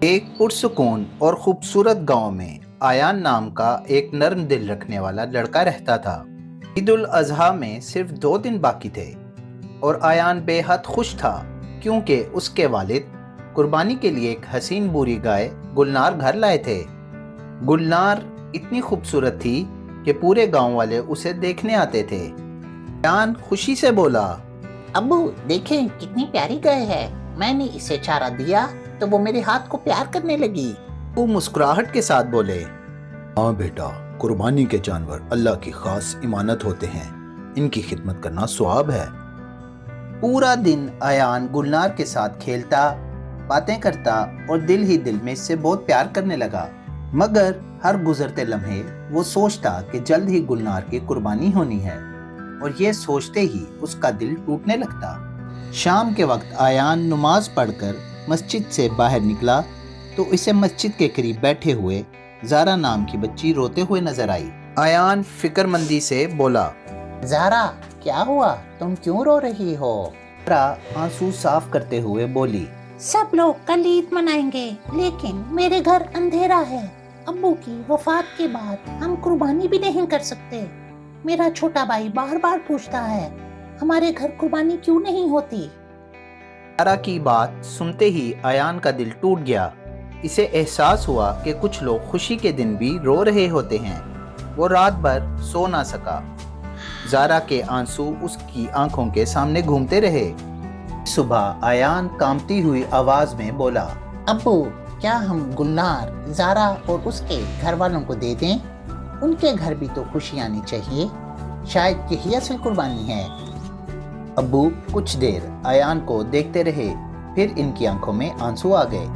ایک پرسکون اور خوبصورت گاؤں میں آیان نام کا ایک نرم دل رکھنے والا لڑکا رہتا تھا۔ عید الاضحیٰ میں صرف 2 دن باقی تھے اور آیان بے حد خوش تھا کیونکہ اس کے والد قربانی کے لیے ایک حسین بوری گائے گلنار گھر لائے تھے۔ گلنار اتنی خوبصورت تھی کہ پورے گاؤں والے اسے دیکھنے آتے تھے۔ آیان خوشی سے بولا، ابو دیکھیں کتنی پیاری گائے ہے، میں نے اسے چارہ دیا تو وہ میرے ہاتھ کو پیار کرنے لگی۔ وہ مسکراہٹ کے ساتھ بولے، ہاں بیٹا، قربانی کے جانور اللہ کی خاص امانت ہوتے ہیں، ان کی خدمت کرنا ثواب ہے۔ پورا دن آیان گلنار کے ساتھ کھیلتا، باتیں کرتا اور دل ہی دل میں اس سے بہت پیار کرنے لگا، مگر ہر گزرتے لمحے وہ سوچتا کہ جلد ہی گلنار کی قربانی ہونی ہے اور یہ سوچتے ہی اس کا دل ٹوٹنے لگتا۔ شام کے وقت آیان نماز پڑھ کر مسجد سے باہر نکلا تو اسے مسجد کے قریب بیٹھے ہوئے زارا نام کی بچی روتے ہوئے نظر آئی۔ آیان فکر مندی سے بولا، زارا کیا ہوا، تم کیوں رو رہی ہو؟ زارا آنسو صاف کرتے ہوئے بولی، سب لوگ کل عید منائیں گے لیکن میرے گھر اندھیرا ہے، ابو کی وفات کے بعد ہم قربانی بھی نہیں کر سکتے۔ میرا چھوٹا بھائی بار بار پوچھتا ہے ہمارے گھر قربانی کیوں نہیں ہوتی۔ زارا کی بات سنتے ہی آیان کا دل ٹوٹ گیا۔ اسے احساس ہوا کہ کچھ لوگ خوشی کے دن بھی رو رہے ہوتے ہیں۔ وہ رات بھر سو نہ سکا۔ زارا کے آنسو اس کی آنکھوں کے سامنے گھومتے رہے۔ صبح آیان کانپتی ہوئی آواز میں بولا، ابو کیا ہم گلنار، زارا اور اس کے گھر والوں کو دے دیں؟ ان کے گھر بھی تو خوشی آنی چاہیے، شاید یہی اصل قربانی ہے۔ ابو کچھ دیر آیان کو دیکھتے رہے، پھر ان کی آنکھوں میں آنسو آ گئے۔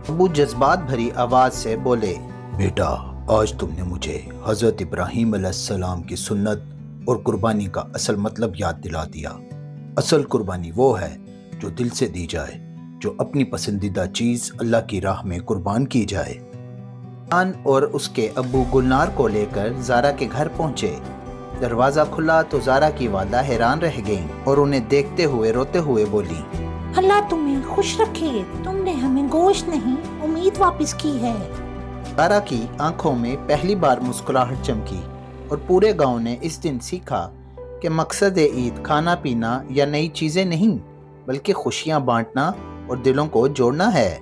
ابو جذبات بھری آواز سے بولے، بیٹا آج تم نے مجھے حضرت ابراہیم علیہ السلام کی سنت اور قربانی کا اصل مطلب یاد دلا دیا۔ اصل قربانی وہ ہے جو دل سے دی جائے، جو اپنی پسندیدہ چیز اللہ کی راہ میں قربان کی جائے۔ آیان اور اس کے ابو گلنار کو لے کر زارا کے گھر پہنچے۔ دروازہ کھلا تو زارا کی والدہ حیران رہ گئیں اور انہیں دیکھتے ہوئے روتے ہوئے بولی، اللہ تمہیں خوش رکھے، تم نے ہمیں گوشت نہیں امید واپس کی ہے۔ زارا کی آنکھوں میں پہلی بار مسکراہٹ چمکی اور پورے گاؤں نے اس دن سیکھا کہ مقصد عید کھانا پینا یا نئی چیزیں نہیں، بلکہ خوشیاں بانٹنا اور دلوں کو جوڑنا ہے۔